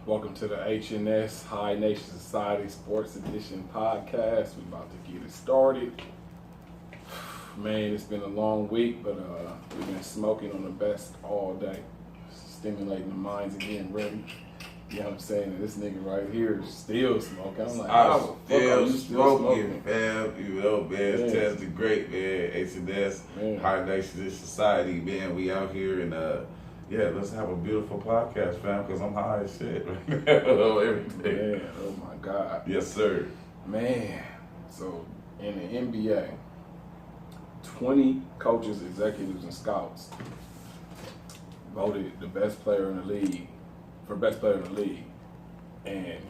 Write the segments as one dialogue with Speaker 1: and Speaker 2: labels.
Speaker 1: Welcome to the HNS Sports Podcast. We about to get it started. Man, it's been a long week, but we've been smoking on the best all day, stimulating the minds and getting ready. You know what I'm saying? And this nigga right here is still smoking. I'm like, how the fuck are you still smoking?
Speaker 2: Fam. You know, man, Tez the Great, man. HNS, High Nation Society, man. We out here and let's have a beautiful podcast, fam, because I'm high as shit right now. Everything.
Speaker 1: Man, oh my God.
Speaker 2: Yes, sir.
Speaker 1: Man, so in the NBA, 20 coaches, executives, and scouts voted the best player in the league for best player in the league, and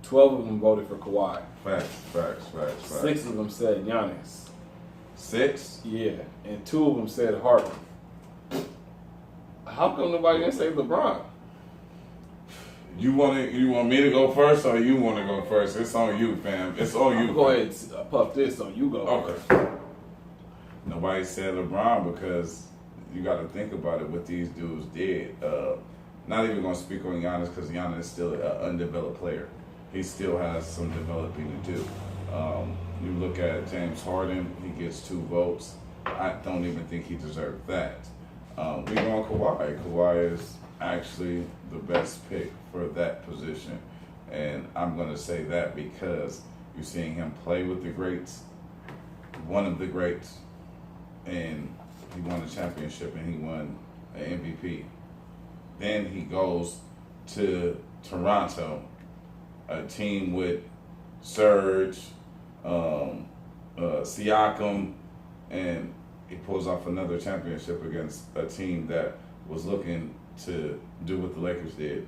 Speaker 1: 12 of them voted for Kawhi.
Speaker 2: Facts.
Speaker 1: 6 of them said Giannis.
Speaker 2: 6?
Speaker 1: Yeah, and 2 of them said Harden. How come nobody didn't say LeBron?
Speaker 2: You want me to go first, or you want to go first? It's on you, fam. It's on you.
Speaker 1: Go ahead and puff this, so you go first.
Speaker 2: Nobody said LeBron because you got to think about it. What these dudes did. Not even going to speak on Giannis because Giannis is still an undeveloped player. He still has some developing to do. You look at James Harden, he gets 2 votes. I don't even think he deserved that. We go on Kawhi. Kawhi is actually the best pick for that position. And I'm going to say that because you're seeing him play with the greats, one of the greats, and he won a championship and he won an MVP. Then he goes to Toronto, a team with Serge, Siakam, and he pulls off another championship against a team that was looking to do what the Lakers did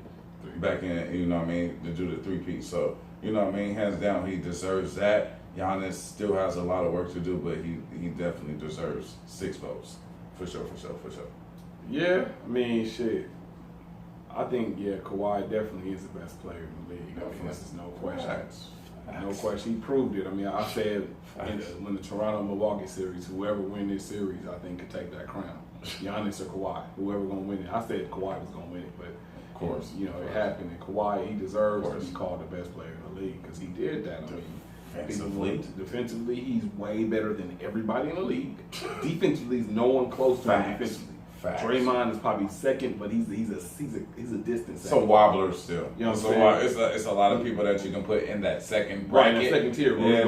Speaker 2: back in, you know what I mean, to do the three-peat. So, you know what I mean, hands down, he deserves that. Giannis still has a lot of work to do, but he definitely deserves 6 votes. For sure.
Speaker 1: Yeah, I mean, shit. I think, Kawhi definitely is the best player in the league. I mean, this is no question. No question. He proved it. I mean, I said when the Toronto-Milwaukee series, whoever win this series, I think could take that crown. Giannis or Kawhi, whoever going to win it. I said Kawhi was going to win it, but
Speaker 2: of course,
Speaker 1: it happened. And Kawhi, he deserves to be called the best player in the league because he did that. I mean, defensively, he's way better than everybody in the league. Defensively, no one close to him defensively. Draymond is probably second, but he's a distant second.
Speaker 2: So wobbler still.
Speaker 1: You know what I'm saying?
Speaker 2: It's a lot of people that you can put in that second
Speaker 1: bracket.
Speaker 2: Right,
Speaker 1: in the second tier.
Speaker 2: A whole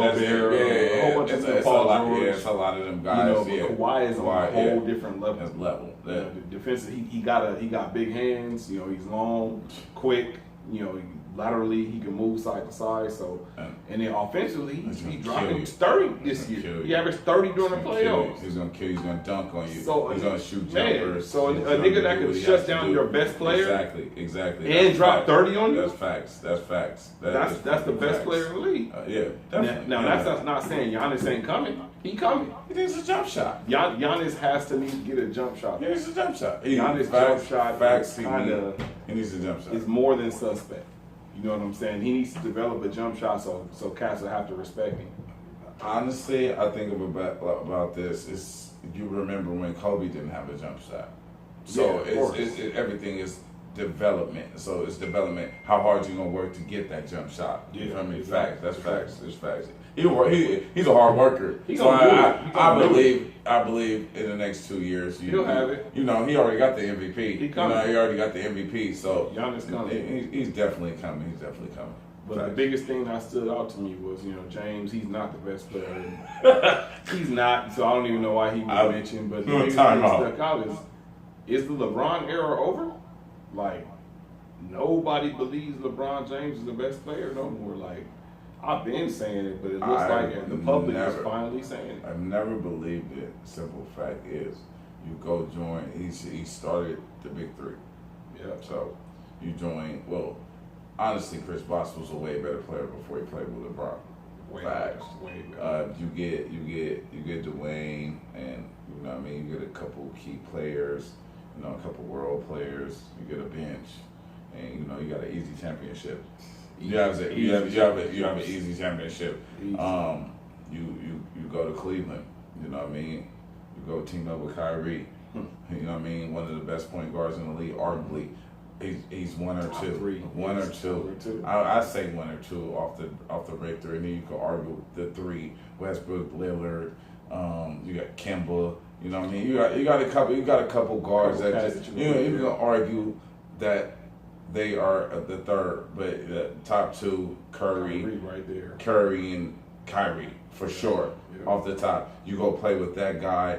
Speaker 2: bunch of
Speaker 1: it's a
Speaker 2: lot of them guys.
Speaker 1: But Kawhi is on a whole different level. Defensively, he got big hands. He's long, quick. Laterally, he can move side to side. So, and then offensively, he's dropping 30 this year. He averaged 30 during the playoffs.
Speaker 2: He's gonna kill you. He's gonna dunk on you.
Speaker 1: So,
Speaker 2: he's gonna shoot jumpers.
Speaker 1: So a nigga that can shut down your best player,
Speaker 2: exactly,
Speaker 1: and drop 30 on you.
Speaker 2: That's facts. That's
Speaker 1: the best player in the league.
Speaker 2: Definitely.
Speaker 1: Now that's not saying Giannis ain't coming. He coming.
Speaker 2: He needs a jump shot.
Speaker 1: Giannis has to get a jump shot.
Speaker 2: He needs a jump shot.
Speaker 1: Giannis' jump shot
Speaker 2: he needs a jump shot.
Speaker 1: It's more than suspect. You know what I'm saying? He needs to develop a jump shot so cats will have to respect him.
Speaker 2: Honestly, I think about this. Is you remember when Kobe didn't have a jump shot? So everything is development. So it's development. How hard you gonna work to get that jump shot? You feel me? Facts. That's facts. It's facts. He's a hard worker. I believe in the next 2 years
Speaker 1: he'll have it.
Speaker 2: He already got the MVP.
Speaker 1: He
Speaker 2: already got the MVP. So
Speaker 1: Giannis coming.
Speaker 2: He's definitely coming.
Speaker 1: But the biggest thing that stood out to me was, James, he's not the best player. He's not, so I don't even know why he was mentioned. But the biggest thing that stuck out is the LeBron era over? Like, nobody believes LeBron James is the best player no more. Like, I've been saying it, but it looks like the public is finally saying it.
Speaker 2: I've never believed it. Simple fact is, you go join, he started the big 3.
Speaker 1: Yeah.
Speaker 2: So, you join, honestly, Chris Bosh was a way better player before he played with LeBron.
Speaker 1: Way better.
Speaker 2: You get Dwayne, and you know what I mean. You get a couple key players, a couple world players. You get a bench, and you got an easy championship. You have an easy championship. You go to Cleveland. You know what I mean. You go team up with Kyrie. You know what I mean. One of the best point guards in the league, arguably. He's one or two.
Speaker 1: Three.
Speaker 2: One or two. I say one or two off the Richter, and then you can argue the three: Westbrook, Lillard. You got Kemba. You know what I mean? You got a couple guards that just you can argue that they are the third, but the top two, Curry
Speaker 1: right there.
Speaker 2: Curry and Kyrie for sure. Yeah. Off the top, you go play with that guy.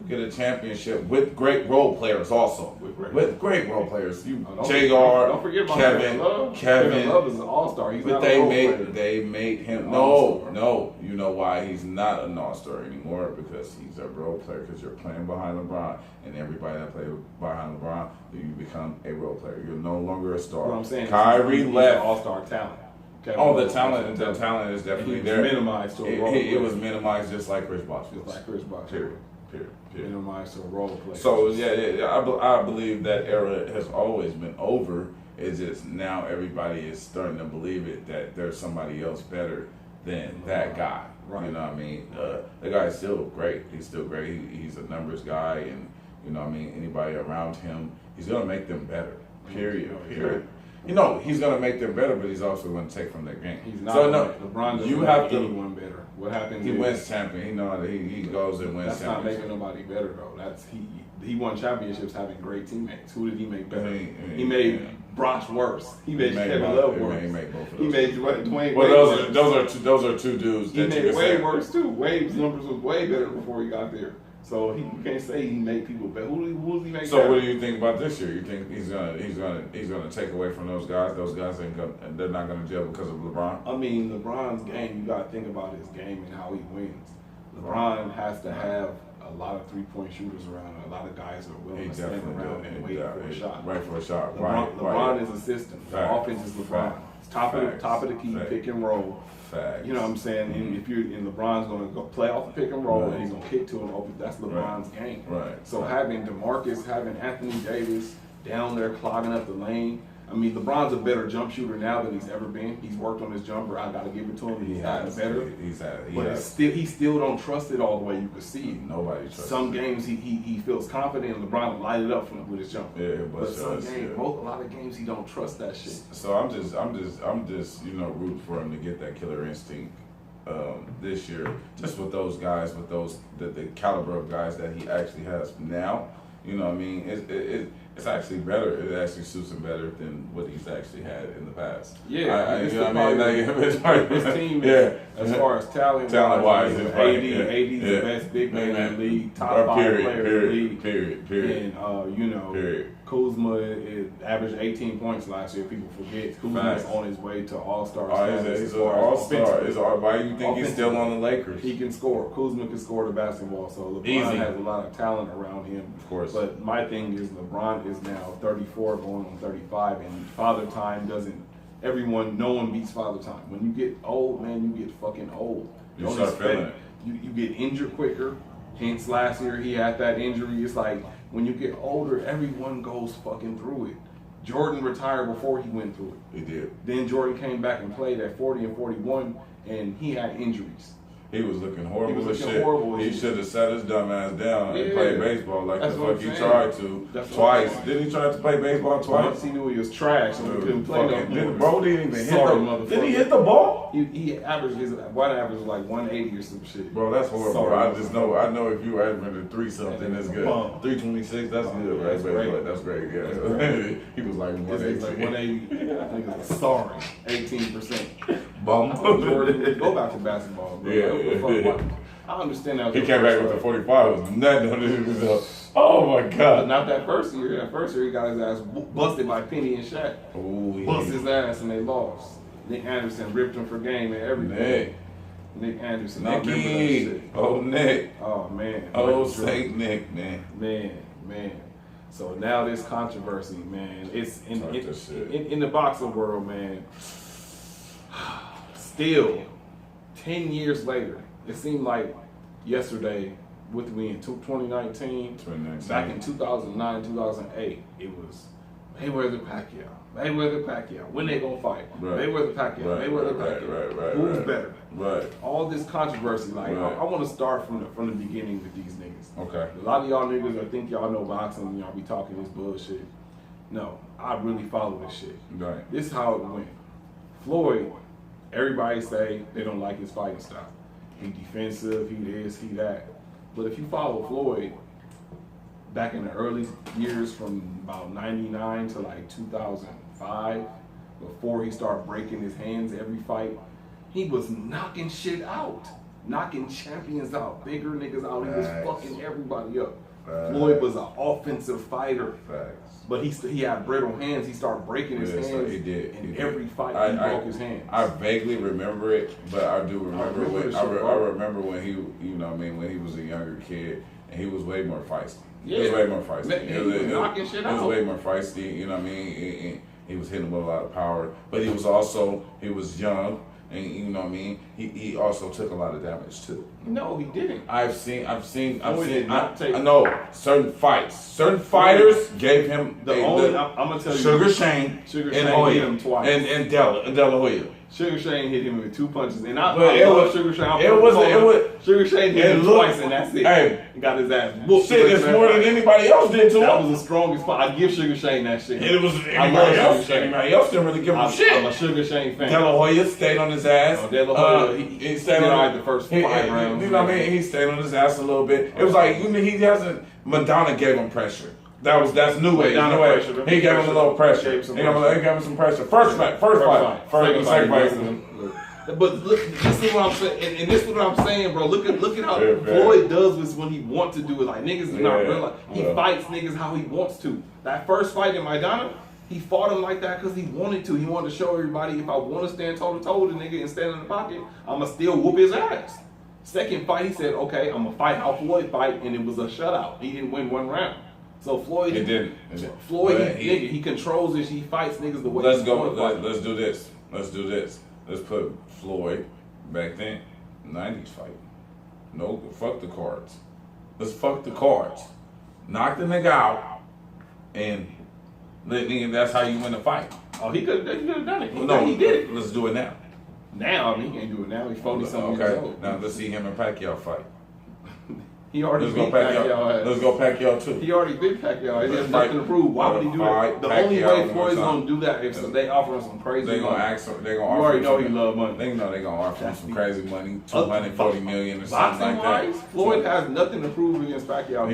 Speaker 2: You get a championship with great role players also. With great role players. Jr.
Speaker 1: Don't forget about
Speaker 2: Kevin Love.
Speaker 1: Kevin Love is an all-star. He's not a role player.
Speaker 2: They made him no. You know why he's not an all-star anymore? Because he's a role player. Because you're playing behind LeBron, and everybody that plays behind LeBron, you become a role player. You're no longer a star.
Speaker 1: What I'm saying,
Speaker 2: Kyrie left.
Speaker 1: All-star talent.
Speaker 2: The talent is definitely there.
Speaker 1: Minimized to a role player.
Speaker 2: It was minimized just like Chris Bosh. Period.
Speaker 1: Minimized to a role player.
Speaker 2: So I believe that era has always been over. It's just now everybody is starting to believe it that there's somebody else better than that guy. Right. You know what I mean? The guy is still great. He's still great. He's a numbers guy, and you know what I mean. Anybody around him, he's gonna make them better. Period. You know, he's going to make them better, but he's also going to take from their game.
Speaker 1: He's not. LeBron doesn't make anyone better. What happens?
Speaker 2: He wins champion. He knows that he goes and wins.
Speaker 1: That's not making nobody better though. That's he won championships having great teammates. Who did he make better? He made Brosh worse. He made Kevin Love worse. He made both of those. He made Dwayne.
Speaker 2: Well, those are two dudes.
Speaker 1: He made Wade worse too. Wade's numbers was way better before he got there. So you can't say he made people better. Who does he make better?
Speaker 2: So what do you think about this year? You think he's gonna take away from those guys? Those guys they're not gonna gel because of LeBron?
Speaker 1: I mean, LeBron's game. You got to think about his game and how he wins. LeBron has to have a lot of 3-point shooters around, a lot of guys that are willing to stand around and wait for a shot.
Speaker 2: Right for a shot.
Speaker 1: LeBron is a system. The offense is LeBron. It's top of the key, pick and roll.
Speaker 2: Facts.
Speaker 1: You know what I'm saying? Mm-hmm. If you're in LeBron's going to go play off the pick and roll, and he's going to kick to an open. That's LeBron's game.
Speaker 2: Right.
Speaker 1: So having DeMarcus, having Anthony Davis down there clogging up the lane. I mean, LeBron's a better jump shooter now than he's ever been. He's worked on his jumper. I got to give it to him. He's gotten better. He still don't trust it all the way you can see it.
Speaker 2: Nobody trusts
Speaker 1: Some games he feels confident, and LeBron will light it up with his jumper.
Speaker 2: Yeah,
Speaker 1: but some games, a lot of games he don't trust that shit.
Speaker 2: So I'm just rooting for him to get that killer instinct this year. Just with those guys, with the caliber of guys that he actually has now. You know what I mean? It's actually better. It actually suits him better than what he's actually had in the past.
Speaker 1: Yeah,
Speaker 2: you know what I mean?
Speaker 1: His team, as far as talent-wise, AD's the best big man in the league, top 5 player in the league. Period. And Kuzma averaged 18 points last year. People forget Kuzma's on his way to All-Star status.
Speaker 2: He's an All-Star. Why do you think he's still on the Lakers?
Speaker 1: He can score. Kuzma can score the basketball. So LeBron has a lot of talent around him.
Speaker 2: Of course.
Speaker 1: But my thing is LeBron is now 34 going on 35, and father time no one beats father time. When you get old, man, you get fucking old.
Speaker 2: You start feeling it.
Speaker 1: You get injured quicker. Hence last year he had that injury. It's like when you get older, everyone goes fucking through it. Jordan retired before he went through it.
Speaker 2: He did.
Speaker 1: Then Jordan came back and played at 40 and 41, and he had injuries.
Speaker 2: He was looking horrible as shit. He should have sat his dumb ass down and played baseball like the fuck he tried to twice. Didn't he try to play baseball twice?
Speaker 1: Once he knew he was trash and he couldn't play no more.
Speaker 2: Bro didn't even hit the Did he hit the ball?
Speaker 1: He averaged his average was like 180 or some shit.
Speaker 2: Bro, that's horrible. I know if you averaging a 3 something, that's good. 326, that's good, right? That's great. Yeah. He was like 180.
Speaker 1: Like 180. I think it was sorry. 18%.
Speaker 2: Bum.
Speaker 1: Go back to basketball, bro.
Speaker 2: Yeah.
Speaker 1: I understand that.
Speaker 2: He came back with the 45. It was nothing on it. Oh my God.
Speaker 1: Not that first year. That first year he got his ass busted by Penny and Shaq. Busted his ass and they lost. Nick Anderson ripped him for game and everything. Nick Anderson.
Speaker 2: Nicky. Oh, Nick.
Speaker 1: Oh, man.
Speaker 2: Oh, Saint Nick, man.
Speaker 1: Man. So now this controversy, man. It's in the boxing world, man. Still, 10 years later, it seemed like yesterday, with me in 2019, back in 2009, 2008, it was Mayweather Pacquiao. When they gonna fight?
Speaker 2: Right.
Speaker 1: Mayweather Pacquiao.
Speaker 2: Right.
Speaker 1: Who's better?
Speaker 2: Right.
Speaker 1: All this controversy. Like I want to start from the beginning with these niggas.
Speaker 2: Okay.
Speaker 1: A lot of y'all niggas, I think y'all know boxing. Y'all be talking this bullshit. No, I really follow this shit.
Speaker 2: Right.
Speaker 1: This is how it went. Floyd, everybody say they don't like his fighting style. He defensive, he this, he that. But if you follow Floyd, back in the early years from about 99 to like 2005, before he started breaking his hands every fight, he was knocking shit out. Knocking champions out, bigger niggas out. He was fucking everybody up. Floyd was an offensive fighter. But he had brittle hands. He started breaking his hands.
Speaker 2: He did.
Speaker 1: In every fight, he broke his hands.
Speaker 2: I vaguely remember it, but I do remember I remember when he, when he was a younger kid, and he was way more feisty.
Speaker 1: Yeah.
Speaker 2: He was way more feisty.
Speaker 1: He was knocking shit out.
Speaker 2: He was way more feisty, you know what I mean? He was hitting with a lot of power, but he was young. And you know what I mean? He also took a lot of damage too.
Speaker 1: No, he didn't.
Speaker 2: I know certain fights. Certain fighters gave him
Speaker 1: I'm gonna tell you,
Speaker 2: Sugar Shane
Speaker 1: hit him twice.
Speaker 2: And De La Hoya.
Speaker 1: Sugar Shane hit him with 2 punches, and I
Speaker 2: love
Speaker 1: Sugar Shane.
Speaker 2: Sugar
Speaker 1: Shane hit him twice, and that's it.
Speaker 2: Hey,
Speaker 1: he got his ass whooped.
Speaker 2: Shit, it's more than anybody else did to him.
Speaker 1: That was the strongest fight. I give Sugar Shane that shit.
Speaker 2: It was anybody else. Anybody else didn't really give him shit.
Speaker 1: I'm a Sugar Shane fan.
Speaker 2: De La Hoya stayed on his ass.
Speaker 1: De La Hoya, he stayed on the first 5 rounds.
Speaker 2: You know what I mean? He stayed on his ass a little bit. It was like he hasn't. Madonna gave him pressure. That's new age. He gave him a little pressure. He gave him some pressure. First fight. Second fight.
Speaker 1: But look, this is what I'm saying, and this is what I'm saying, bro. Look at how Floyd does this when he wants to do it. Like niggas is not real. He fights niggas how he wants to. That first fight in Maidana, he fought him like that because he wanted to. He wanted to show everybody, if I want to stand toe to toe with the nigga and stand in the pocket, I'ma still whoop his ass. Second fight, he said, okay, I'm gonna fight how Floyd fight, and it was a shutout. He didn't win 1 round. So Floyd, Floyd, he controls it. He fights niggas the way.
Speaker 2: Let's go. Let's do this. Let's put Floyd back then, 90s fight. No, fuck the cards. Let's fuck the cards. Knock the nigga out, and that's how you win the fight.
Speaker 1: Oh, he could have done it. He did it.
Speaker 2: Let's do it now.
Speaker 1: Now, he can't do it now. He's 40-something years old.
Speaker 2: Now let's see him and Pacquiao fight.
Speaker 1: He already beat Pacquiao.
Speaker 2: Let's go Pacquiao too.
Speaker 1: He already beat Pacquiao. He has nothing to prove. Why would he do that? The only way Floyd's gonna do that is if they offer him some crazy money.
Speaker 2: You
Speaker 1: already know he love money.
Speaker 2: They know they're gonna offer him some crazy money, $240 million or something like that.
Speaker 1: Floyd has nothing to prove against Pacquiao.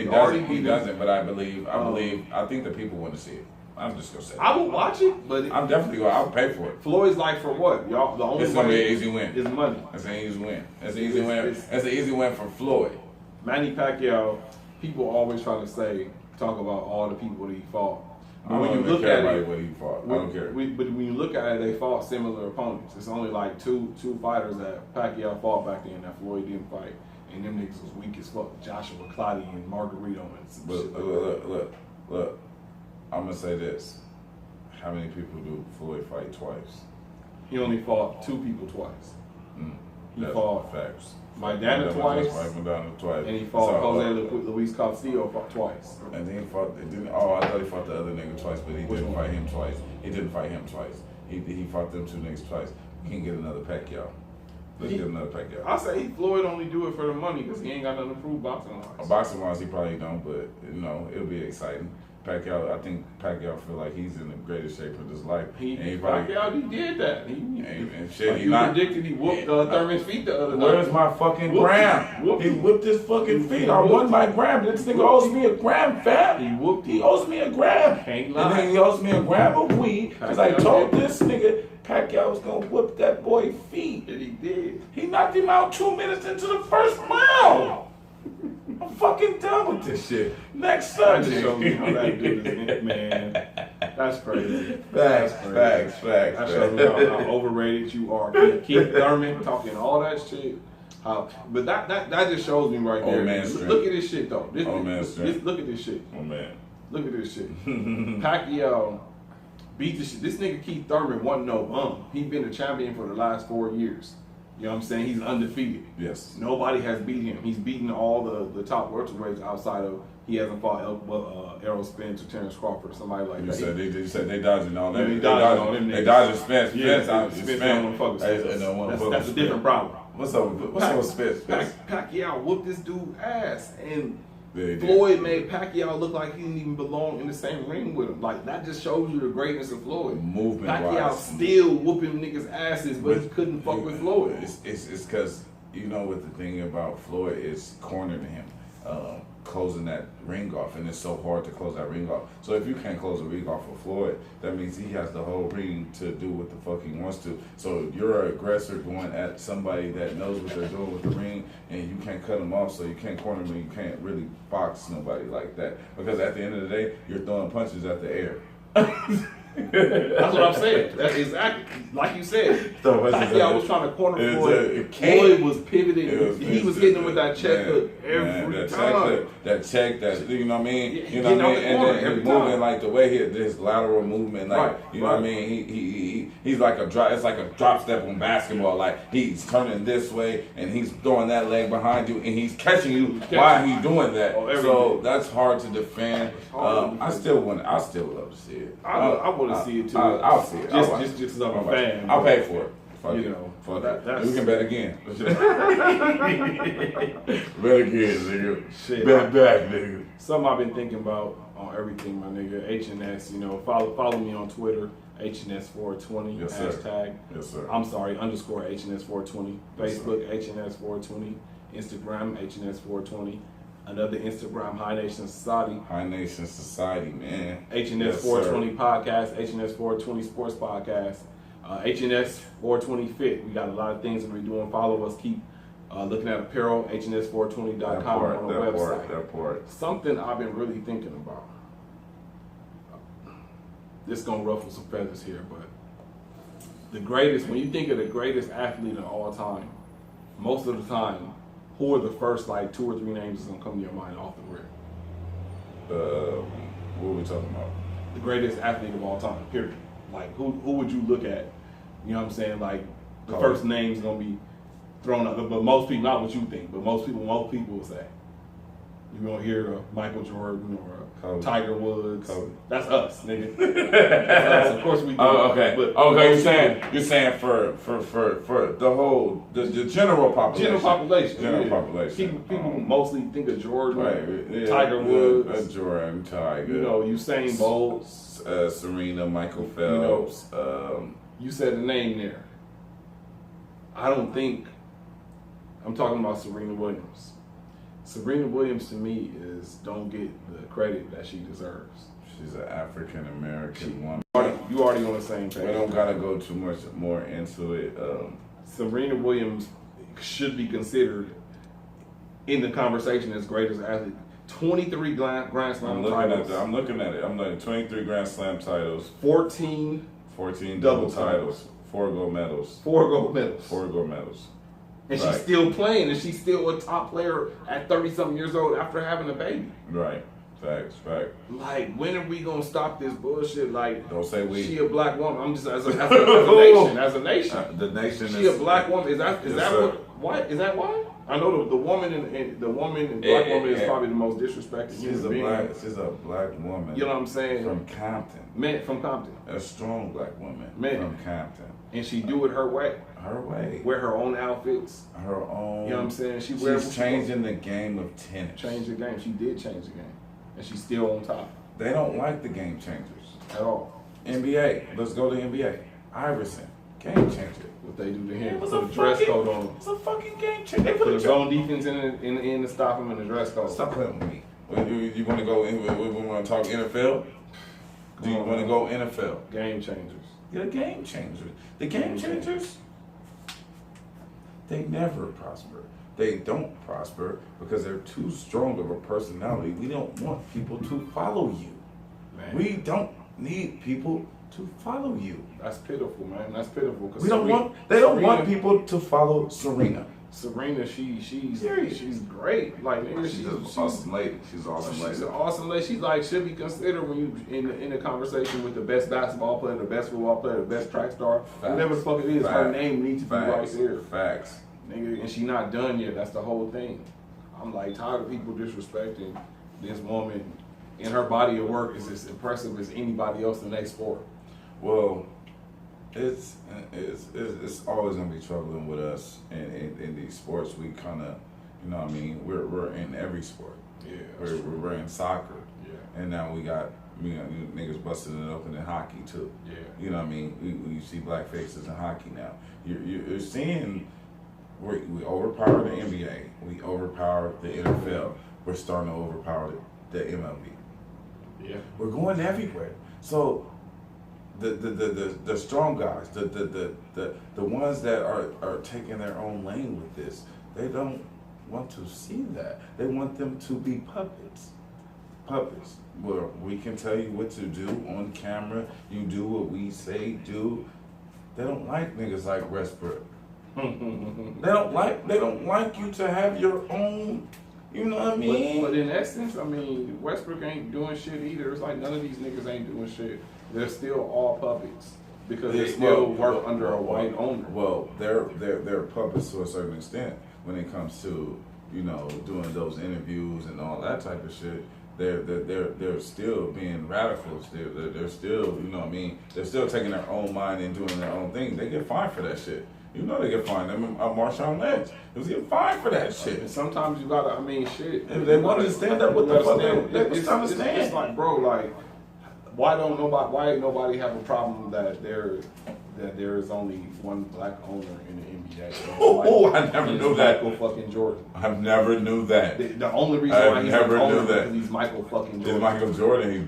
Speaker 2: He doesn't. But I think the people want to see it. I'm just gonna say.
Speaker 1: I will watch it, but
Speaker 2: I'm definitely going. I'll pay for it.
Speaker 1: Floyd's like for what, y'all? The only
Speaker 2: it's gonna be an easy win.
Speaker 1: Is money.
Speaker 2: That's an easy win. That's an easy win. That's an easy win for Floyd.
Speaker 1: Manny Pacquiao. People always try to talk about all the people that he fought. But when you look at it,
Speaker 2: what he fought. I don't care.
Speaker 1: But when you look at it, they fought similar opponents. It's only like two fighters that Pacquiao fought back then that Floyd didn't fight, and them niggas was weak as fuck. Joshua Clottey and Margarito and some shit.
Speaker 2: Look. I'm gonna say this. How many people do Floyd fight twice?
Speaker 1: He only fought 2 people twice. He fought
Speaker 2: facts.
Speaker 1: Maidana twice, and he fought Jose Luis Castillo twice.
Speaker 2: And then he fought. I thought he fought the other nigga twice, but he didn't fight him twice. He fought them 2 niggas twice. He can get another Pacquiao. Let's get another Pacquiao.
Speaker 1: I say Floyd only do it for the money because he ain't got nothing to prove boxing wise.
Speaker 2: Boxing wise, he probably don't, but it'll be exciting. Pacquiao, I think Pacquiao feel like he's in the greatest shape of his life.
Speaker 1: He did that. He predicted he whooped Thurman's feet the other night.
Speaker 2: Where's my fucking gram? He whipped his fucking feet. I won my gram. This nigga owes me a gram, fam. He owes me a gram. And then he owes me a gram of weed because I told this nigga Pacquiao was gonna whip that boy's feet.
Speaker 1: And he did.
Speaker 2: He knocked him out 2 minutes into the first round. I'm fucking done with this shit. Next subject.
Speaker 1: Show me how that dude is, man. That's crazy.
Speaker 2: Facts.
Speaker 1: That shows me how overrated you are. Keith Thurman talking all that shit. But that just shows me right there. Look at this shit though. Look at this shit.
Speaker 2: Oh man.
Speaker 1: Look at this shit. Pacquiao beat this shit. This nigga Keith Thurman wasn't no bum. He been a champion for the last 4 years. You know what I'm saying? He's undefeated.
Speaker 2: Yes.
Speaker 1: Nobody has beat him. He's beaten all the top welterweights outside of, he hasn't fought Errol Spence or Terrence Crawford or somebody like that.
Speaker 2: You said they dodging all that.
Speaker 1: They dodging
Speaker 2: Spence.
Speaker 1: Spence don't fuck with Spence. That's a different problem.
Speaker 2: What's up with Spence?
Speaker 1: Pacquiao whooped this dude's ass. And Floyd made Pacquiao look like he didn't even belong in the same ring with him. Like, that just shows you the greatness of Floyd. Pacquiao still whooping niggas' asses, but he couldn't fuck with Floyd.
Speaker 2: It's because, you know what the thing about Floyd is cornering him, closing that ring off, and it's so hard to close that ring off. So if you can't close a ring off for Floyd, that means he has the whole ring to do what the fuck he wants to. So you're an aggressor going at somebody that knows what they're doing with the ring, and you can't cut them off, so you can't corner them, you can't really box nobody like that. Because at the end of the day, you're throwing punches at the air.
Speaker 1: That's what I'm saying. That's exactly like you said. Pacquiao was trying to corner Floyd. Floyd was pivoting. He was hitting him with that check hook every time.
Speaker 2: That check, you know what I mean? You know what I mean? And then he's moving like the way his lateral movement, like you know what I mean? He's like a drop. It's like a drop step on basketball. Like he's turning this way and he's throwing that leg behind you and he's catching you while he's doing that. So that's hard to defend. I still love to see it.
Speaker 1: I want to see it too.
Speaker 2: I'll see it.
Speaker 1: Just because I'm a fan.
Speaker 2: I'll pay for it.
Speaker 1: You know,
Speaker 2: we can bet again. Bet again, nigga.
Speaker 1: Shit.
Speaker 2: Bet back, nigga.
Speaker 1: Something I've been thinking about on everything, my nigga. HNS, you know, follow me on Twitter, HNS420,
Speaker 2: yes,
Speaker 1: hashtag.
Speaker 2: Yes, sir.
Speaker 1: I'm sorry, _ HNS420. Facebook, HNS420. Instagram, HNS420. Another Instagram, High Nation Society.
Speaker 2: High Nation Society, man.
Speaker 1: HNS 420 Podcast, HNS 420 Sports Podcast, HNS 420 Fit. We got a lot of things that we're doing. Follow us. Keep looking at apparel, hns420.com on the website.
Speaker 2: That part.
Speaker 1: Something I've been really thinking about. This is going to ruffle some feathers here, but the greatest, when you think of the greatest athlete of all time, most of the time, who are the first like 2 or 3 names that's gonna come to your mind off the rip?
Speaker 2: What are we talking about?
Speaker 1: The greatest athlete of all time, period. Like who would you look at? You know what I'm saying? Like the first name's gonna be thrown out, but most people, not what you think, but most people will say. You won't hear Michael Jordan or Tiger Woods. That's us, nigga. That's us. Of course we do.
Speaker 2: Oh, okay.
Speaker 1: But
Speaker 2: you're saying for the whole the general population. General population.
Speaker 1: People mostly think of Jordan, Tiger Woods,
Speaker 2: Jordan, Tiger.
Speaker 1: You know, Usain Bolt,
Speaker 2: Serena, Michael Phelps.
Speaker 1: You know, you said the name there. I don't think I'm talking about Serena Williams. Serena Williams to me don't get the credit that she deserves.
Speaker 2: She's an African American woman.
Speaker 1: You already on the same page.
Speaker 2: We don't gotta go too much more into it.
Speaker 1: Serena Williams should be considered in the conversation as greatest athlete. 23 Grand Slam titles.
Speaker 2: I'm looking at it. I'm looking at 23 Grand Slam titles.
Speaker 1: 14
Speaker 2: double titles. 4 gold medals.
Speaker 1: 4 gold medals.
Speaker 2: 4 gold medals.
Speaker 1: And she's still playing, and she's still a top player at 30-something years old after having a baby.
Speaker 2: Right. Facts.
Speaker 1: Like, when are we gonna stop this bullshit? Like,
Speaker 2: don't say we.
Speaker 1: She a black woman. I'm just as a nation. As a nation,
Speaker 2: the nation.
Speaker 1: She a black woman. Is that why? Is that why? I know the woman and black woman is probably the most disrespected human being.
Speaker 2: She's a black woman.
Speaker 1: You know what I'm saying?
Speaker 2: From Compton.
Speaker 1: Man, from Compton.
Speaker 2: A strong black woman. From Compton.
Speaker 1: And she do it her way.
Speaker 2: Her way.
Speaker 1: Wear her own outfits.
Speaker 2: Her own.
Speaker 1: You know what I'm saying?
Speaker 2: She's changing the game of tennis.
Speaker 1: Changed the game. She did change the game. And she's still on top.
Speaker 2: They don't like the game changers.
Speaker 1: At all.
Speaker 2: NBA. Let's go to NBA. Iverson. Game changer.
Speaker 1: What they do to him. Put a dress code on him.
Speaker 2: It's a fucking game changer. They
Speaker 1: put his own defense in to stop him in the dress code.
Speaker 2: Stop playing with me. You want to go in? We want to talk NFL? Do you want to go NFL?
Speaker 1: Game changers.
Speaker 2: You're game changers. The game changers, they never prosper. They don't prosper because they're too strong of a personality. We don't want people to follow you. Man. We don't need people to follow you.
Speaker 1: That's pitiful, man. That's pitiful.
Speaker 2: They don't want people to follow Serena.
Speaker 1: Serena, she's great. Like, nigga, she's
Speaker 2: an awesome lady. She's awesome lady.
Speaker 1: She's an awesome lady. She's like should be considered when you in a conversation with the best basketball player, the best football player, the best track star. Whatever the fuck it is, her name needs to be right there.
Speaker 2: Facts.
Speaker 1: Nigga, and she not done yet. That's the whole thing. I'm like tired of people disrespecting this woman, and her body of work is as impressive as anybody else in that sport.
Speaker 2: Well, it's always gonna be troubling with us in these sports. We kind of, You know what I mean? We're in every sport.
Speaker 1: Yeah.
Speaker 2: We're in soccer.
Speaker 1: Yeah.
Speaker 2: And now we got niggas busting it open in hockey too.
Speaker 1: Yeah.
Speaker 2: You know what I mean? We see black faces in hockey now. You're seeing we overpower the NBA. We overpower the NFL. We're starting to overpower the MLB.
Speaker 1: Yeah.
Speaker 2: We're going everywhere. So the strong guys, the ones that are taking their own lane with this, they don't want to see that. They want them to be puppets. Puppets. Well, we can tell you what to do on camera. You do what we say do. They don't like niggas like Westbrook. They don't like you to have your own. You know what I mean?
Speaker 1: But in essence, I mean, Westbrook ain't doing shit either. It's like none of these niggas ain't doing shit. They're still all puppets because they still work under a white owner.
Speaker 2: Well, they're puppets to a certain extent when it comes to, you know, doing those interviews and all that type of shit. They're still being radicals. They're still, you know what I mean? They're still taking their own mind and doing their own thing. They get fined for that shit. You know they get fined. Marshawn Lynch, he was getting fined for that shit.
Speaker 1: And sometimes you gotta, I mean, shit.
Speaker 2: If they want to stand up with the fuck, they understand.
Speaker 1: It's like, bro, like, why ain't nobody have a problem that there is only one black owner in the NBA?
Speaker 2: Oh, I never knew that.
Speaker 1: Michael fucking Jordan.
Speaker 2: I never knew that.
Speaker 1: The only reason why he's
Speaker 2: never
Speaker 1: an owner
Speaker 2: knew that.
Speaker 1: because he's Michael fucking Jordan.
Speaker 2: He's Michael Jordan. He's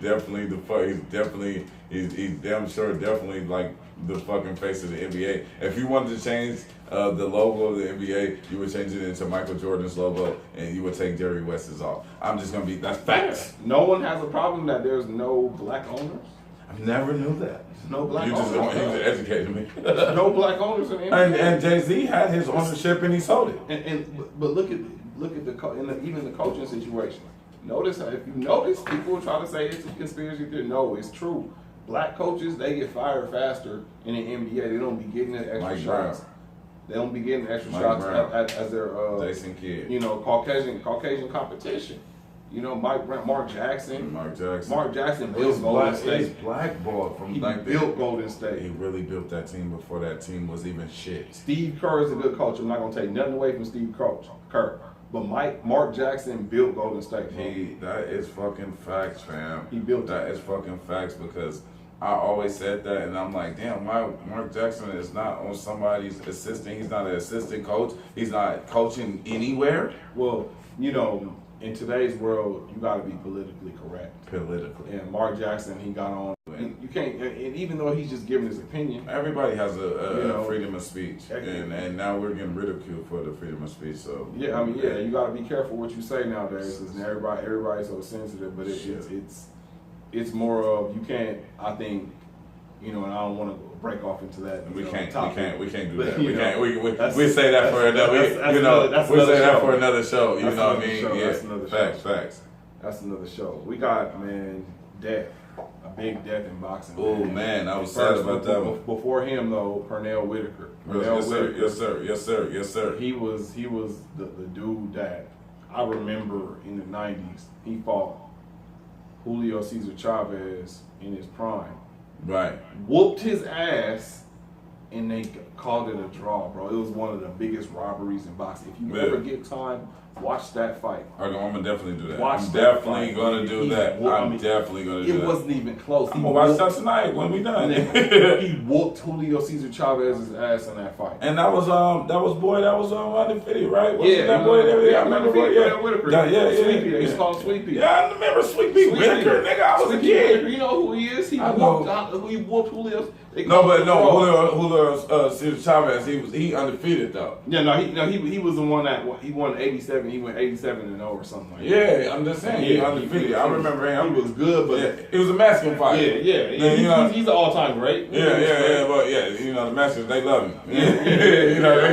Speaker 2: definitely he's damn sure definitely like the fucking face of the NBA. If you wanted to change the logo of the NBA, you would change it into Michael Jordan's logo, and you would take Jerry West's off. I'm just gonna be, that's facts.
Speaker 1: No one has a problem that there's no black owners.
Speaker 2: I never knew that.
Speaker 1: No black
Speaker 2: you
Speaker 1: owners.
Speaker 2: You just educated me.
Speaker 1: No black owners in the NBA.
Speaker 2: And Jay-Z had his ownership and he sold
Speaker 1: it. But look at even the coaching situation. Notice how, if you notice, people try to say it's a conspiracy theory. No, it's true. Black coaches, they get fired faster in the NBA. They don't be getting the extra shots. They don't be getting extra shots as their
Speaker 2: Jason Kidd.
Speaker 1: You know, Caucasian competition. You know, Mark Jackson built Golden State.
Speaker 2: He's blackballed from
Speaker 1: built Golden State.
Speaker 2: He really built that team before that team was even shit.
Speaker 1: Steve Kerr is a good coach. I'm not gonna take nothing away from Steve Kerr. But Mark Jackson built Golden State.
Speaker 2: That is fucking facts, fam.
Speaker 1: He built
Speaker 2: that. Is fucking facts because I always said that, and I'm like, damn, Mark Jackson is not on somebody's assistant. He's not an assistant coach. He's not coaching anywhere.
Speaker 1: Well, you know, in today's world, you got to be politically correct.
Speaker 2: Politically.
Speaker 1: And Mark Jackson, he got on. You can't, and even though he's just giving his opinion.
Speaker 2: Everybody has a freedom of speech, and now we're getting ridiculed for the freedom of speech. So
Speaker 1: yeah, I mean, yeah, you got to be careful what you say nowadays, because everybody's so sensitive. But it's more of, you can't. I think, you know, and I don't want to break off into that.
Speaker 2: We can't do that. We
Speaker 1: say
Speaker 2: that for another. We say that for another show. You know what I mean?
Speaker 1: Yeah. That's another show.
Speaker 2: Facts.
Speaker 1: That's another show. We got, death. A big death in boxing.
Speaker 2: Oh man, I was sad about that one.
Speaker 1: Before him though, Pernell Whitaker.
Speaker 2: Yes sir.
Speaker 1: He was the dude that I remember in the 90s. He fought Julio Cesar Chavez in his prime.
Speaker 2: Right.
Speaker 1: Whooped his ass, and they called it a draw, bro. It was one of the biggest robberies in boxing. If you ever get time, watch that fight.
Speaker 2: I'm gonna definitely do that.
Speaker 1: I'm
Speaker 2: definitely gonna do that. It
Speaker 1: wasn't even close.
Speaker 2: I'm gonna watch that tonight when we done.
Speaker 1: He whooped Julio Cesar Chavez's ass in that fight.
Speaker 2: And that was undefeated, right?
Speaker 1: Yeah,
Speaker 2: that boy.
Speaker 1: I remember Whitaker.
Speaker 2: Yeah.
Speaker 1: He's called Sweet Pea.
Speaker 2: Yeah, I remember Sweet Pea Whitaker, nigga. I was a kid.
Speaker 1: You know who he is? He whooped Julio.
Speaker 2: Julio Cesar Chavez. He undefeated though.
Speaker 1: Yeah, he was the one that he won 87. He went 87-0 or something like that.
Speaker 2: Yeah, I'm just saying. He undefeated. I remember him.
Speaker 1: He was good, but
Speaker 2: it was a Mexican fight.
Speaker 1: Yeah. He's an all-time great.
Speaker 2: Yeah. But you know the Mexicans, they love him.
Speaker 1: They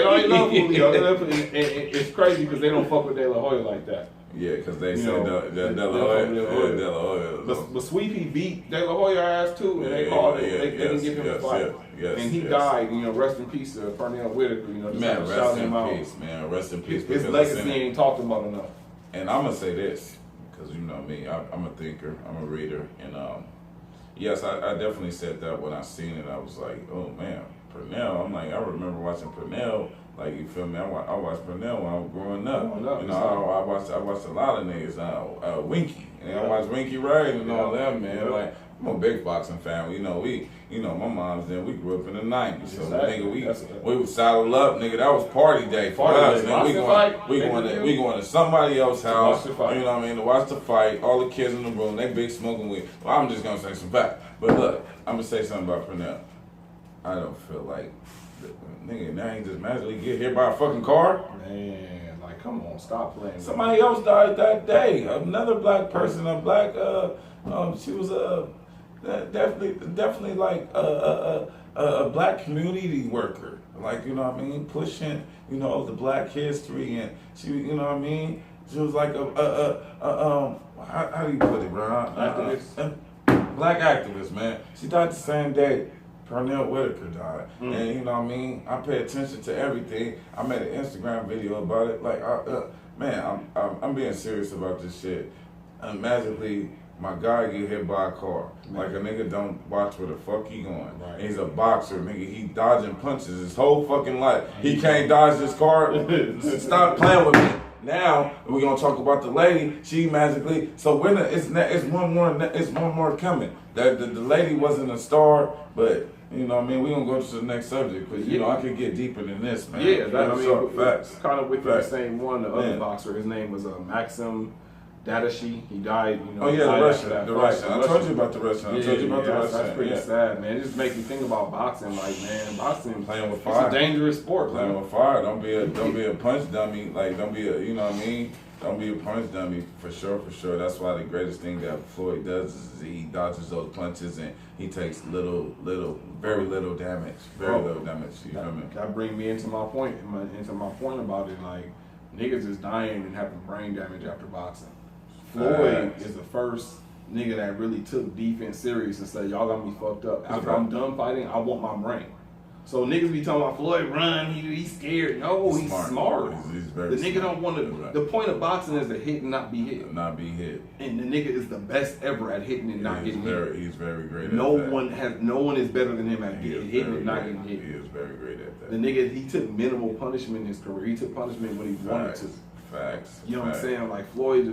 Speaker 1: love Julio. It's crazy because they don't fuck with De La Hoya like that.
Speaker 2: Yeah, because they say De La Hoya.
Speaker 1: But Sweet Pea beat De La Hoya ass too, and they called it. They didn't give him a fight. And he died. You know, rest in peace to Pernell Whitaker. You know, just shout him out.
Speaker 2: Man, rest in peace.
Speaker 1: His legacy ain't talked about enough.
Speaker 2: And I'm gonna say this, because you know me, I'm a thinker, I'm a reader, and yes, I definitely said that when I seen it. I was like, oh man, Pernell. I'm like, I remember watching Pernell Like, you feel me? I watched Pernell when I was growing up. You know, I watched a lot of niggas. Winky. And I watched Winky Ray and all that, man. Like, I'm a big boxing fan. You know, my mom's then we grew up in the 90s. So nigga, we would saddle up, nigga. That was party day for us. We going to somebody else's house. You know what I mean? To watch the fight. All the kids in the room, they big smoking weed. Well, I'm just gonna say some facts. But look, I'm gonna say something about Pernell. I don't feel like nigga now he just magically get hit by a fucking car.
Speaker 1: Man, like come on, stop playing.
Speaker 2: Somebody else died that day. Another black person, a black she was definitely like a black community worker. Like, you know what I mean, pushing, you know, the black history, and she, you know what I mean, she was like how do you put it, bro? Black activist, man. She died the same day Pernell Whitaker died. And you know what I mean? I pay attention to everything. I made an Instagram video about it. Like, man, I'm being serious about this shit. And magically, my guy get hit by a car. Like, a nigga don't watch where the fuck he going. Right. He's a boxer, nigga. He dodging punches his whole fucking life. He can't dodge this car. Stop playing with me. Now we're gonna talk about the lady. She magically. So when it's one more coming. That the lady wasn't a star, but you know what I mean. We're gonna go to the next subject because you know I could get deeper than this, man.
Speaker 1: Yeah, that, I mean,
Speaker 2: facts.
Speaker 1: Kind of with the same one. The other boxer, his name was Maxim Dadashi. He died, you know.
Speaker 2: Oh yeah, the Russian. I told you about the Russian.
Speaker 1: That's pretty sad, man. It just makes me think about boxing. Like, man, boxing
Speaker 2: playing with fire.
Speaker 1: It's a dangerous sport.
Speaker 2: Playing with fire. Don't be a punch dummy. Like, don't be a, you know what I mean. Don't be a punch dummy for sure. That's why the greatest thing that Floyd does is he dodges those punches and he takes very little damage. Very little damage. You feel me?
Speaker 1: That brings me into my point. Into my point about it. Like, niggas is dying and having brain damage after boxing. Floyd is the first nigga that really took defense serious and said, y'all got me fucked up. After I'm done fighting, I want my brain. So niggas be talking about Floyd run, he's scared. No, he's smart.
Speaker 2: He's very
Speaker 1: the nigga don't want to. The point of boxing is to hit and not be hit.
Speaker 2: Not be hit.
Speaker 1: And the nigga is the best ever at hitting and not getting hit.
Speaker 2: He's very great at
Speaker 1: that. No one is better than him at hitting and not getting hit.
Speaker 2: He is very great at that.
Speaker 1: The nigga, he took minimal punishment in his career. He took punishment when he wanted to.
Speaker 2: Facts.
Speaker 1: You know what I'm saying? Like Floyd,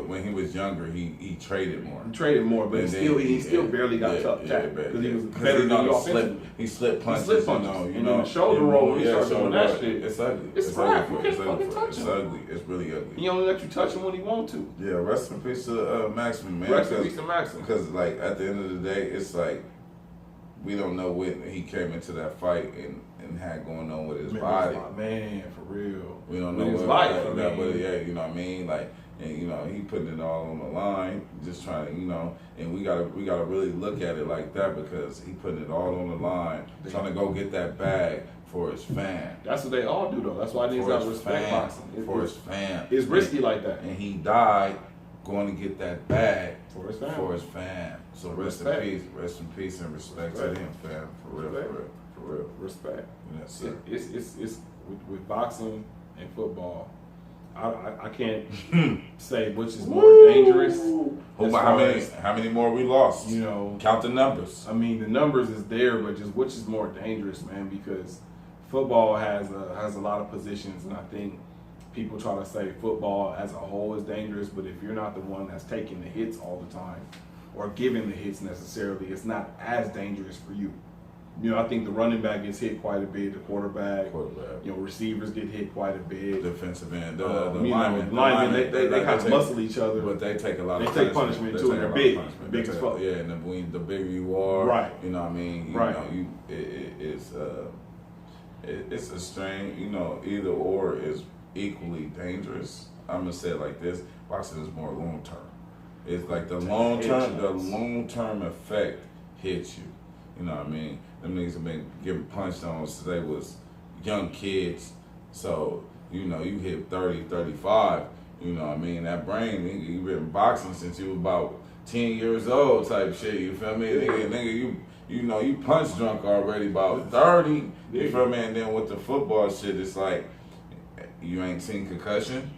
Speaker 2: when he was younger, he traded more.
Speaker 1: He traded more, but he still barely got tapped because he was better than the offensive.
Speaker 2: He slipped punches.
Speaker 1: You know, the shoulder roll. He started doing that shit.
Speaker 2: It's ugly.
Speaker 1: It's crap. You can't fucking touch him.
Speaker 2: It's ugly. It's really ugly.
Speaker 1: He only let you touch him when he want to.
Speaker 2: Yeah. Rest in peace to Maxim, man.
Speaker 1: Rest in peace to Maxim.
Speaker 2: Because like at the end of the day, it's like we don't know when he came into that fight and had going on with his body.
Speaker 1: Man, for real.
Speaker 2: We don't know
Speaker 1: his life.
Speaker 2: But yeah, you know what I mean? Like, and you know, he putting it all on the line, just trying to, you know, and we gotta really look at it like that because he putting it all on the line, trying to go get that bag for his fan.
Speaker 1: That's what they all do though. That's why niggas gotta respect boxing.
Speaker 2: For his fan.
Speaker 1: It's risky like that.
Speaker 2: And he died going to get that bag
Speaker 1: for his fan.
Speaker 2: So rest in peace and respect to him, fam. For real.
Speaker 1: Respect.
Speaker 2: Yes,
Speaker 1: it's with boxing and football. I can't say which is more dangerous.
Speaker 2: How many more we lost?
Speaker 1: You know,
Speaker 2: count the numbers.
Speaker 1: I mean, the numbers is there, but just which is more dangerous, man? Because football has a lot of positions, and I think people try to say football as a whole is dangerous, but if you're not the one that's taking the hits all the time or giving the hits necessarily, it's not as dangerous for you. You know, I think the running back gets hit quite a bit, the quarterback. You know, receivers get hit quite a bit.
Speaker 2: Defensive end, the
Speaker 1: linemen, they kind of muscle each other.
Speaker 2: But they take a lot of
Speaker 1: punishment too, and they're big. Big as fuck.
Speaker 2: Yeah, and the bigger you are,
Speaker 1: right.
Speaker 2: You know what I mean? It's a strain, you know, either or is equally dangerous. I'm gonna say it like this: boxing is more long term. It's like the long term effect hits you. You know what I mean? Them niggas have been getting punched on since they was young kids. So, you know, you hit 30, 35, you know what I mean? That brain, nigga, you been boxing since you was about 10 years old type shit, you feel me? Nigga, you know, you punch drunk already about 30, you feel me? And then with the football shit, it's like, you ain't seen concussion.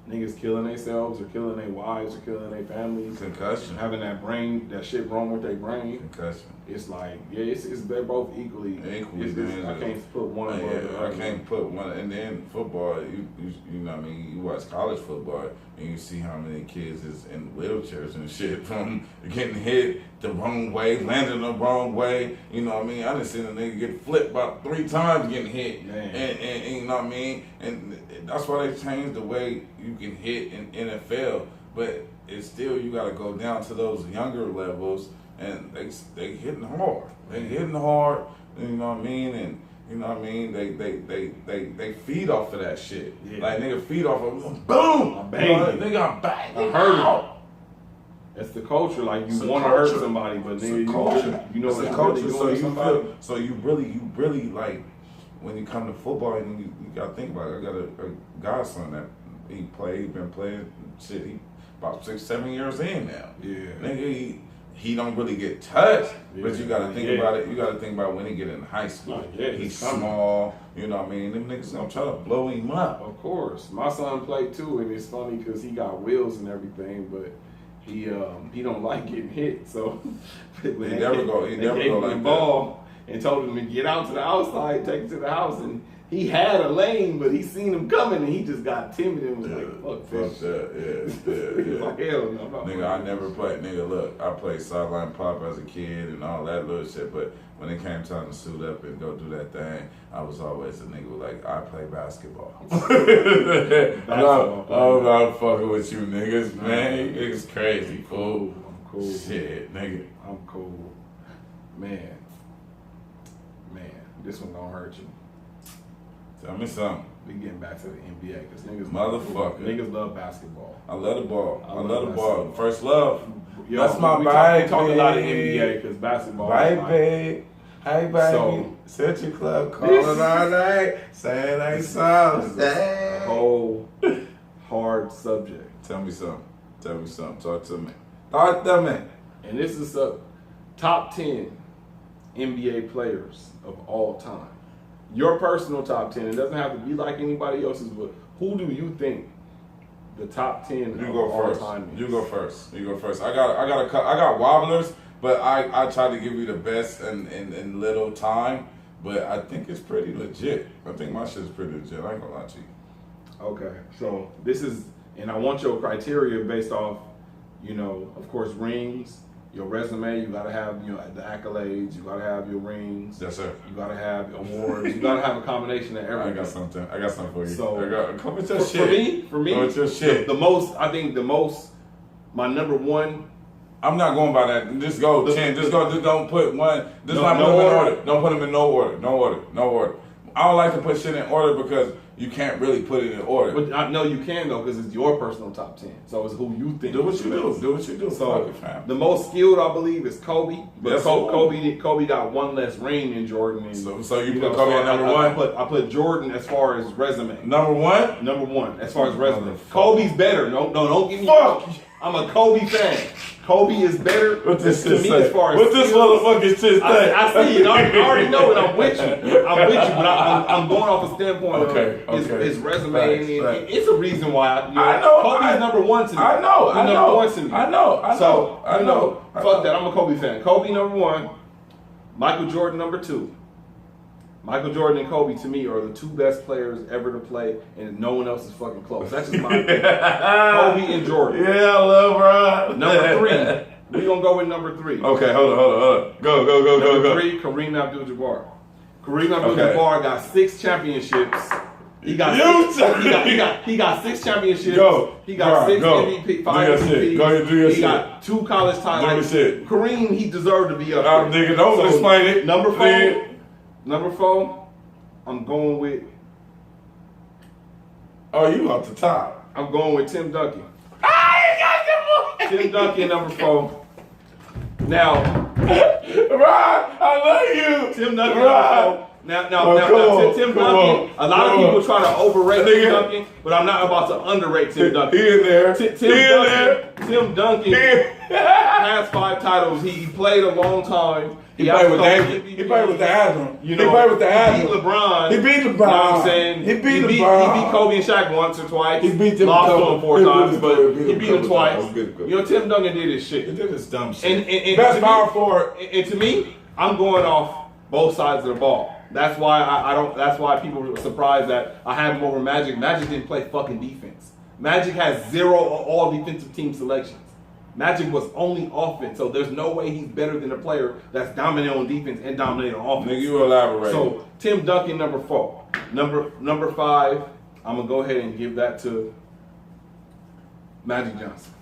Speaker 1: Niggas killing themselves or killing their wives or killing their families.
Speaker 2: Concussion.
Speaker 1: Having that shit wrong with their brain.
Speaker 2: Concussion.
Speaker 1: it's like, they're both equally. I can't put one above the other.
Speaker 2: I can't put one. And then football, you know what I mean? You watch college football and you see how many kids is in wheelchairs and shit from getting hit the wrong way, landing the wrong way. You know what I mean? I done seen a nigga get flipped about 3 times getting hit. And you know what I mean? And that's why they changed the way you can hit in NFL. But it's still, you got to go down to those younger levels. And they hitting hard. They hitting hard, you know what I mean? And you know what I mean? They feed off of that shit. Yeah. Like nigga feed off of boom!
Speaker 1: I'm banging.
Speaker 2: Nigga, I'm bang.
Speaker 1: I heard it. That's the culture. Like you want to hurt somebody, but then you know
Speaker 2: it's a culture. So you really like when you come to football and you gotta think about it. I got a godson that he been playing shit. He about 6-7 years in now.
Speaker 1: Yeah.
Speaker 2: Nigga, he don't really get touched, but you got to think about it. You got to think about when he get in high school. He's small, you know what I mean? Them niggas gonna try to blow him up.
Speaker 1: Of course, my son played too, and it's funny because he got wheels and everything, but he don't like getting hit. So
Speaker 2: he never go like
Speaker 1: the ball and told him to get out to the outside, take it to the house, and he had a lane, but he seen him coming, and he just got timid and was like, fuck
Speaker 2: that. Yeah.
Speaker 1: Like, hell no.
Speaker 2: Nigga, I never played. Nigga, look, I played sideline pop as a kid and all that little shit, but when it came time to suit up and go do that thing, I was always a nigga like, I play basketball. I'm not fucking with you niggas, man. It's crazy, fool.
Speaker 1: I'm cool.
Speaker 2: Shit, nigga.
Speaker 1: I'm cool. Man, this one gonna hurt you.
Speaker 2: Tell me something.
Speaker 1: We getting back to the NBA because niggas love basketball.
Speaker 2: I love the ball. I love the ball. First love.
Speaker 1: Yo,
Speaker 2: that's my
Speaker 1: baby. We talk a lot of NBA because basketball.
Speaker 2: Baby. Hey, baby. So, Century Club calling all night. Saying they songs.
Speaker 1: A whole hard subject.
Speaker 2: Tell me something. Talk to me.
Speaker 1: And this is a top 10 NBA players of all time. Your personal top 10. It doesn't have to be like anybody else's, but who do you think the top 10 of all time is?
Speaker 2: You go first. I got wobblers, but I try to give you the best in little time. But I think it's pretty legit. I think my shit's pretty legit. I ain't gonna lie to you.
Speaker 1: Okay, so this is, and I want your criteria based off, of course, rings. Your resume, you gotta have the accolades, you gotta have your rings.
Speaker 2: Yes, sir.
Speaker 1: You gotta have awards. You gotta have a combination of everything.
Speaker 2: I got something for you.
Speaker 1: So
Speaker 2: come with your shit.
Speaker 1: For me,
Speaker 2: come with your shit.
Speaker 1: My number one.
Speaker 2: I'm not going by that. Just go 10. Just don't put one. Just not put them in order. Don't put them in no order. I don't like to put shit in order because you can't really put it in order.
Speaker 1: But I know you can though, because it's your personal top 10. So it's who you think.
Speaker 2: Do what you do.
Speaker 1: So the most skilled, I believe, is Kobe. But Kobe got one less ring than Jordan. And,
Speaker 2: so you put Kobe at number one?
Speaker 1: I put Jordan as far as resume.
Speaker 2: Number one?
Speaker 1: Number one as far as resume. Kobe's better. No, don't get me wrong. I'm a Kobe fan. Kobe is better to me as far as
Speaker 2: what this motherfucking shit say?
Speaker 1: I see it. I already know it. I'm with you. But I'm going off a standpoint of his resume.
Speaker 2: Right.
Speaker 1: And it's a reason why I know Kobe's number one to me.
Speaker 2: I know.
Speaker 1: Number one to me.
Speaker 2: I know.
Speaker 1: Fuck that. I'm a Kobe fan. Kobe number one. Michael Jordan number two. Michael Jordan and Kobe, to me, are the two best players ever to play, and no one else is fucking close. That's just my opinion. Kobe and Jordan.
Speaker 2: Yeah, I love bro.
Speaker 1: Number three. We're going to go with number three.
Speaker 2: Okay, hold on. Go.
Speaker 1: Number three, Kareem Abdul-Jabbar. Kareem Abdul-Jabbar got 6 championships. He got 6 championships. He got 6 MVP, 5 MVPs.
Speaker 2: Go ahead, do your shit.
Speaker 1: He got 2 college titles. Kareem, he deserved to be up there.
Speaker 2: Nigga, don't explain it.
Speaker 1: Number 4, I'm going with.
Speaker 2: Oh, you off the top.
Speaker 1: I'm going with Tim Duncan.
Speaker 2: You got
Speaker 1: Tim Duncan, number 4. Now,
Speaker 2: Rod, I love
Speaker 1: you. Tim Duncan, number 4. Now, Tim Duncan. A lot of people try to overrate Tim Duncan, but I'm not about to underrate Tim Duncan.
Speaker 2: He in there.
Speaker 1: Tim Duncan has 5 titles. He played a long time.
Speaker 2: He played with David. He played with the Adam. He played with the Adam.
Speaker 1: He beat LeBron.
Speaker 2: He beat LeBron.
Speaker 1: You know what I'm saying?
Speaker 2: He beat LeBron.
Speaker 1: He beat Kobe and Shaq once or twice.
Speaker 2: He beat them.
Speaker 1: Lost to him 4 times, but he beat him twice.
Speaker 2: Good.
Speaker 1: You know, Tim Duncan did his shit.
Speaker 2: He did his dumb shit.
Speaker 1: And
Speaker 2: best power forward.
Speaker 1: And to me, I'm going off both sides of the ball. That's why I don't. That's why people were surprised that I have him over Magic. Magic didn't play fucking defense. Magic has 0 all defensive team selections. Magic was only offense, so there's no way he's better than a player that's dominant on defense and dominant on offense.
Speaker 2: Nigga, you elaborate.
Speaker 1: So Tim Duncan, number 4. Number 5, I'm gonna go ahead and give that to Magic Johnson.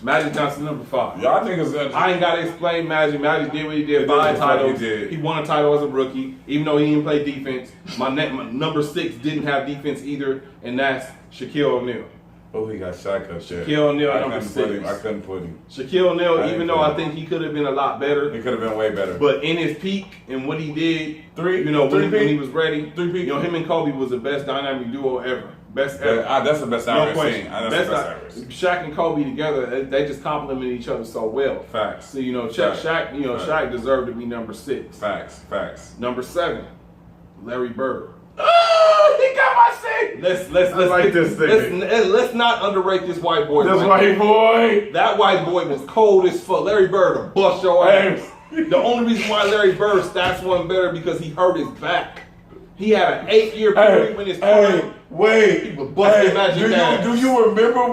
Speaker 1: Magic Johnson, number 5.
Speaker 2: Y'all niggas.
Speaker 1: I ain't gotta explain Magic. Magic did what he did. 5 titles. He won a title as a rookie, even though he didn't play defense. My number 6 didn't have defense either, and that's Shaquille O'Neal.
Speaker 2: Oh, he got Shaq up there.
Speaker 1: Shaquille O'Neal, number 6.
Speaker 2: I couldn't put him.
Speaker 1: Shaquille O'Neal, even though I think he could have been a lot better.
Speaker 2: He could have been way better.
Speaker 1: But in his peak and what he did, when he was ready, you know, him and Kobe was the best dynamic duo ever. Best ever.
Speaker 2: That's the best I've ever seen. Shaq
Speaker 1: and Kobe together, they just complement each other so well.
Speaker 2: Facts.
Speaker 1: So, you know, Shaq deserved to be number 6.
Speaker 2: Facts.
Speaker 1: Number 7, Larry Bird.
Speaker 2: Oh, he got my 6.
Speaker 1: Let's not underrate this white boy.
Speaker 2: This white boy.
Speaker 1: That white boy was cold as fuck. Larry Bird will bust your ass. The only reason why Larry Bird's stats wasn't better because he hurt his back. He had an 8-year period when his prime. He was busting Magic ass.
Speaker 2: Do you remember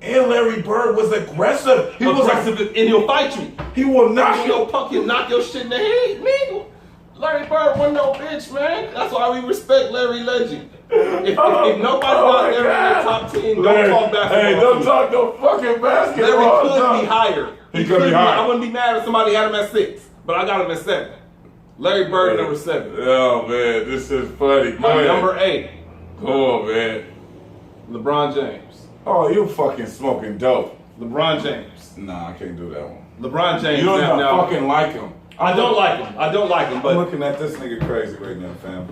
Speaker 2: and Larry Bird was aggressive.
Speaker 1: He was aggressive and he'll fight you.
Speaker 2: He will knock
Speaker 1: you. He'll knock your shit in the head, nigga. Larry Bird wasn't no bitch, man. That's why we respect Larry Legend. If nobody's not Larry in the top 10, don't talk basketball.
Speaker 2: Hey, don't talk no fucking basketball.
Speaker 1: Larry could be higher.
Speaker 2: He could be higher.
Speaker 1: I wouldn't be mad if somebody had him at 6, but I got him at 7. Larry Bird, number 7.
Speaker 2: Oh, man, this is funny.
Speaker 1: My number 8.
Speaker 2: Go on, man.
Speaker 1: LeBron James.
Speaker 2: Oh, you fucking smoking dope.
Speaker 1: LeBron James.
Speaker 2: Nah, I can't do that one.
Speaker 1: LeBron James.
Speaker 2: You don't even fucking like him.
Speaker 1: I don't like him, but
Speaker 2: I'm looking at this nigga crazy right now, fam.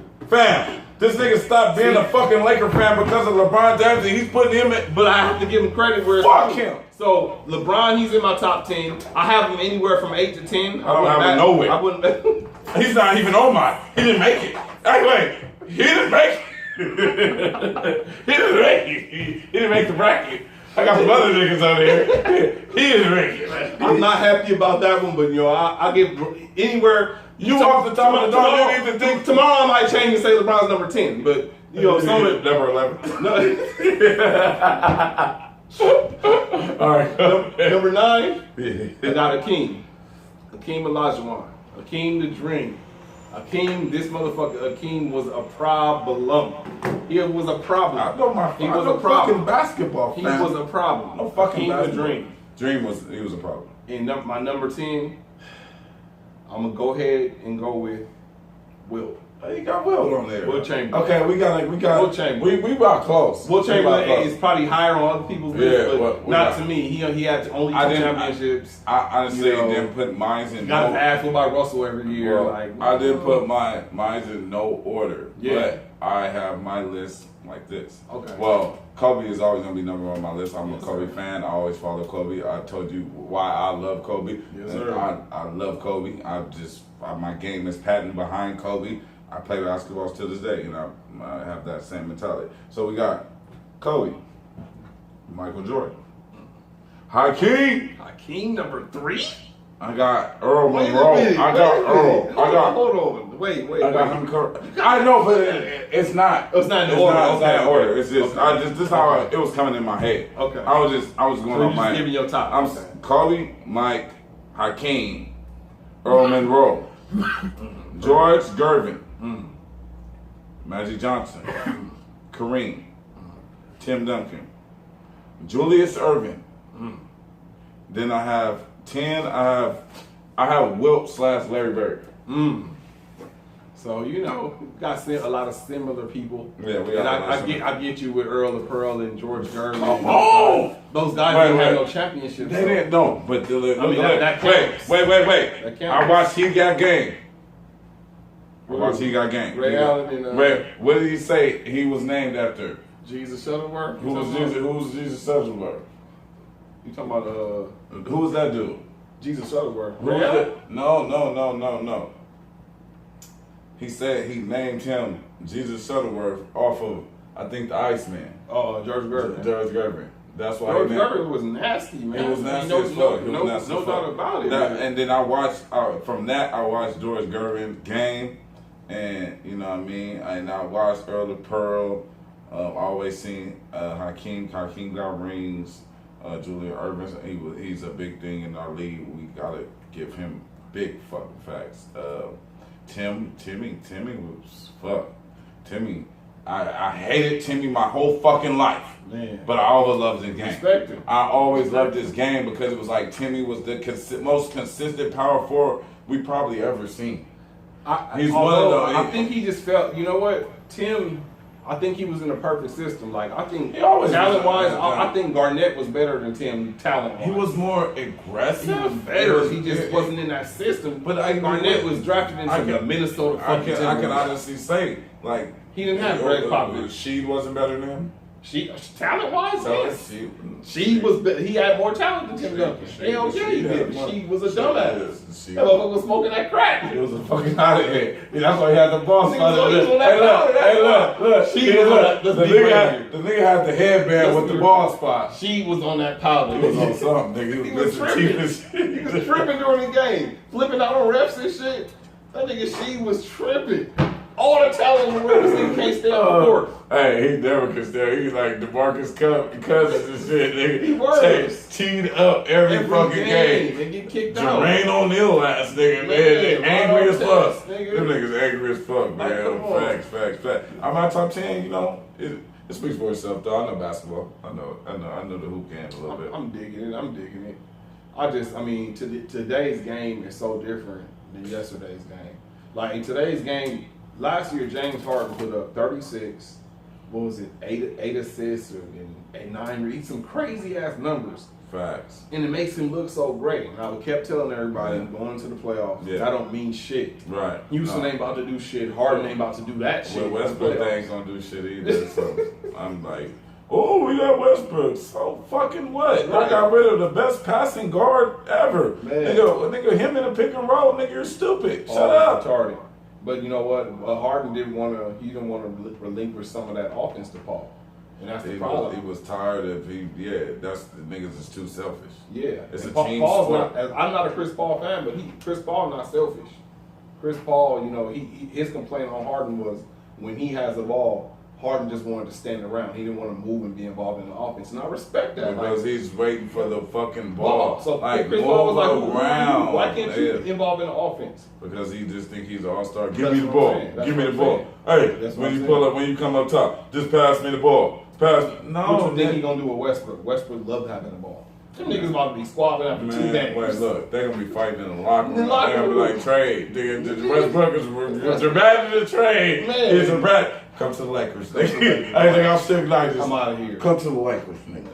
Speaker 2: This nigga stopped being a fucking Laker fan because of LeBron James, and he's putting him in.
Speaker 1: But I have to give him credit where it's
Speaker 2: fuck him.
Speaker 1: So LeBron, he's in my top 10. I have him anywhere from 8 to 10.
Speaker 2: I don't have him nowhere.
Speaker 1: I wouldn't.
Speaker 2: He's not even on mine. He didn't make it. Anyway, he didn't make it. He didn't make the bracket. I got some other niggas out here. He didn't make it.
Speaker 1: I'm not happy about that one, but I give anywhere.
Speaker 2: You off the top of the dome, you need to think.
Speaker 1: Tomorrow I might change and say LeBron's number 10, but some of
Speaker 2: number 11.
Speaker 1: No.
Speaker 2: All right.
Speaker 1: Number 9, I got Hakeem Olajuwon. Hakeem the Dream. Hakeem was a problem. He was a problem.
Speaker 2: I know
Speaker 1: he was a problem.
Speaker 2: Fucking basketball fan.
Speaker 1: He was a problem.
Speaker 2: No fucking
Speaker 1: Hakeem the Dream.
Speaker 2: He was a problem.
Speaker 1: And my number 10, I'm gonna go ahead and go with Will.
Speaker 2: Oh, you got Will on there.
Speaker 1: Will Chamberlain.
Speaker 2: Okay, we got
Speaker 1: Will Chamberlain.
Speaker 2: We got close.
Speaker 1: Will Chamberlain is probably higher on other people's list, but not to me. He had only 2 championships.
Speaker 2: I honestly didn't put mine in.
Speaker 1: Got asked by Russell every year.
Speaker 2: Well, I didn't put mine in no order. Yeah. But I have my list like this.
Speaker 1: Okay.
Speaker 2: Well, Kobe is always gonna be number 1 on my list. I'm a Kobe fan. I always follow Kobe. I told you why I love Kobe.
Speaker 1: Yes, sir.
Speaker 2: I love Kobe. My game is patterned behind Kobe. I play basketball to this day, and I have that same mentality. So we got Kobe, Michael Jordan,
Speaker 1: Hakeem number 3.
Speaker 2: I got Earl Monroe.
Speaker 1: Hold on. Wait.
Speaker 2: I got him covered. I know, but it's not.
Speaker 1: It's not in order.
Speaker 2: It's not in order. It's just this is how it was coming in my head.
Speaker 1: Okay.
Speaker 2: I was going on my.
Speaker 1: Giving your top.
Speaker 2: I'm Kobe, Mike, Hakeem, Earl Monroe, George Gervin, Magic Johnson, Kareem, Tim Duncan, Julius Erving. Then I have 10. I have Wilt / Larry Bird.
Speaker 1: So got a lot of similar people.
Speaker 2: Yeah, we got.
Speaker 1: I get you with Earl the Pearl and George Gervin. Those guys didn't have no championships.
Speaker 2: They didn't. No, but
Speaker 1: that counts.
Speaker 2: Wait.
Speaker 1: That counts.
Speaker 2: I watched He Got Game.
Speaker 1: Ray Allen and
Speaker 2: what did he say he was named after?
Speaker 1: Jesus Shuttleworth.
Speaker 2: Who was Jesus Shuttleworth?
Speaker 1: You talking about
Speaker 2: Who was that dude?
Speaker 1: Jesus Shuttleworth.
Speaker 2: Really? No. He said he named him Jesus Shuttleworth off of, I think, the Iceman.
Speaker 1: Oh, George Gervin.
Speaker 2: George Gervin. That's why
Speaker 1: George Gervin was nasty, man.
Speaker 2: It was nasty as fuck.
Speaker 1: No doubt about it.
Speaker 2: And then I watched, from that, I watched George Gervin game. And, you know what I mean? And I watched Earl of Pearl. Always seen Hakeem. Hakeem got rings. Julian Irvin, he's a big thing in our league. We gotta give him big fucking facts. Timmy was fuck. Timmy, I hated Timmy my whole fucking life.
Speaker 1: Man. But
Speaker 2: I always loved his game.
Speaker 1: Respect him.
Speaker 2: I always loved this game because it was like Timmy was the most consistent power forward we probably ever seen.
Speaker 1: He's one of those. I think he just felt, you know what, Tim. I think he was in a perfect system. Like, I think talent-wise, I think Garnett was better than Tim talent-wise.
Speaker 2: He was more aggressive.
Speaker 1: He was better. He just wasn't in that system. But Garnett was drafted into the Minnesota fucking team.
Speaker 2: I can honestly say, like,
Speaker 1: he didn't have Greg Popovich.
Speaker 2: She wasn't better than him.
Speaker 1: Talent-wise, yes. She was. He had more talent than Tim Duncan. Hell yeah, he did. She was a dumbass. That motherfucker was smoking that crack.
Speaker 2: He was a fucking out of here. That's why he had the boss spot.
Speaker 1: Hey, look. She was on
Speaker 2: the nigga had the headband with the ball spot.
Speaker 1: She was on that powder.
Speaker 2: He was on something, nigga.
Speaker 1: He was tripping. He was tripping during the game, flipping out on refs and shit. That nigga, she was tripping. All the talent in the world, this nigga can't stay on the court.
Speaker 2: Hey, he never can stay. He's like DeMarcus Cousins and shit, nigga.
Speaker 1: He was.
Speaker 2: Teed up every fucking game.
Speaker 1: They get kicked out.
Speaker 2: Jermaine O'Neal ass nigga, man. Angry as fuck. Them niggas angry as fuck, man. Facts. I'm at top 10, you know. It speaks for itself, though. I know basketball. I know the hoop game a little bit.
Speaker 1: I'm digging it. I mean, today's game is so different than yesterday's game. Like, in today's game, last year, James Harden put up 36, what was it, 8 assists and 9, some crazy ass numbers.
Speaker 2: Facts.
Speaker 1: And it makes him look so great. And I kept telling everybody, going into the playoffs, that don't mean shit.
Speaker 2: Right.
Speaker 1: Houston ain't about to do shit. Harden ain't about to do that shit.
Speaker 2: Well, Westbrook ain't gonna do shit either. So I'm like, oh, we got Westbrook. So fucking what? Right. I got rid of the best passing guard ever. Man. Nigga, him in a pick and roll, nigga, you're stupid. Shut up.
Speaker 1: Retarded. But you know what? Harden didn't want to relinquish some of that offense to Paul. And that's the problem.
Speaker 2: He was tired of that's the niggas is too selfish.
Speaker 1: Yeah.
Speaker 2: It's a team sport.
Speaker 1: I'm not a Chris Paul fan, but Chris Paul not selfish. Chris Paul, you know, his complaint on Harden was when he has the ball, Harden just wanted to stand around. He didn't want to move and be involved in the offense. And I respect that.
Speaker 2: Because he's waiting for the fucking ball.
Speaker 1: So
Speaker 2: like,
Speaker 1: Chris Paul was like,
Speaker 2: around.
Speaker 1: Why can't you involve in the offense?
Speaker 2: Because he just think he's an all-star. Give me the ball. Give me the ball. Hey, when you pull up, when you come up top, just pass me the ball. No.
Speaker 1: What you think he gonna do with Westbrook? Westbrook loved having the ball. Them niggas about to be squabbling after 2 games.
Speaker 2: Wait, look, they gonna be fighting in the locker room. They're gonna be like, trade. Westbrook is dramatic to trade. Man. He's dramatic. Come to the Lakers. I think I'm sick like this.
Speaker 1: I'm out of here.
Speaker 2: Come to the Lakers, nigga.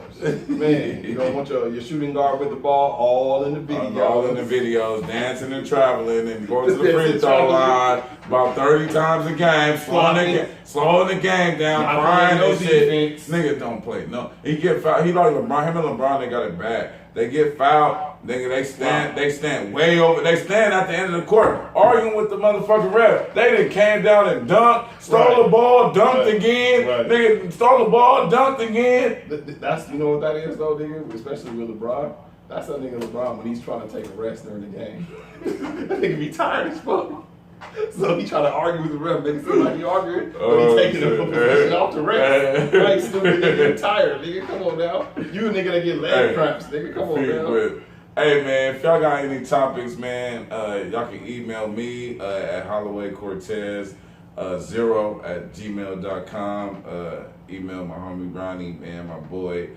Speaker 1: Man, you don't want your shooting guard with the ball all in the videos.
Speaker 2: All in the videos, dancing and traveling and going to the free throw line about 30 times a game, slowing the game down, crying and shit. Nigga don't play. No, he get fouled. He like LeBron. Him and LeBron, they got it bad. They get fouled. Nigga, they stand way over. They stand at the end of the court arguing with the motherfucking ref. They done came down and dunked, stole the ball, dunked again. Right. Nigga, stole the ball, dunked again.
Speaker 1: That's, you know what that is though, nigga? Especially with LeBron. That's that nigga LeBron when he's trying to take a rest during the game. That nigga be tired as fuck. So he trying to argue with the ref, make it seem like he arguing, but he taking the position off the ref. Like stupid nigga, tired, nigga. Come on now. You a nigga that get leg cramps, nigga. Come on now.
Speaker 2: Hey man, if y'all got any topics, man, y'all can email me at Holloway Cortez 0@gmail.com. Email my homie Ronnie, man, my boy.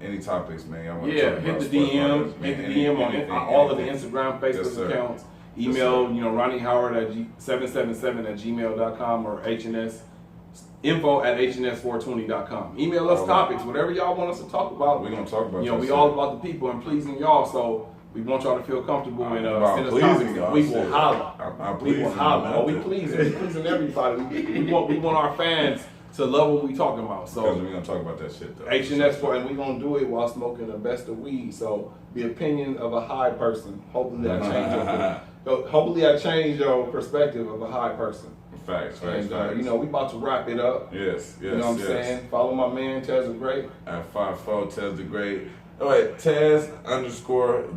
Speaker 2: Any topics, man? Y'all want to talk about
Speaker 1: hit the DM on all of the Instagram, Facebook accounts. Email, Ronnie Howard at 777@gmail.com or info@hns420.com. Email us topics, whatever y'all want us to talk about.
Speaker 2: We're going to talk about
Speaker 1: we all about the people and pleasing y'all, so we want y'all to feel comfortable and send us topics. We will holler. We will holler. We pleasing everybody. We want our fans to love what we talking about. So
Speaker 2: because we're gonna talk about that shit though.
Speaker 1: HNS Sports, and we're gonna do it while smoking the best of weed. So the opinion of a high person. Hopefully I change your perspective of a high person.
Speaker 2: Facts.
Speaker 1: And you know, we about to wrap it up.
Speaker 2: Yes.
Speaker 1: You know what I'm saying? Follow my man Tez the Great
Speaker 2: at 5'4", Tez the Great. Oh wait, Tez _the_great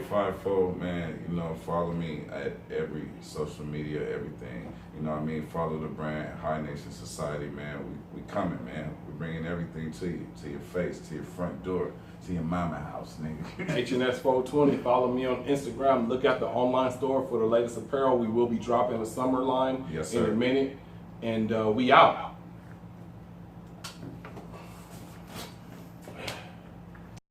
Speaker 2: 5'4", man. You know, follow me at every social media, everything. You know what I mean? Follow the brand, High Nation Society, man. We coming, man. We bringing everything to you, to your face, to your front door, to your mama house, nigga.
Speaker 1: HNS 420. Follow me on Instagram. Look at the online store for the latest apparel. We will be dropping a summer line in a minute, and we out.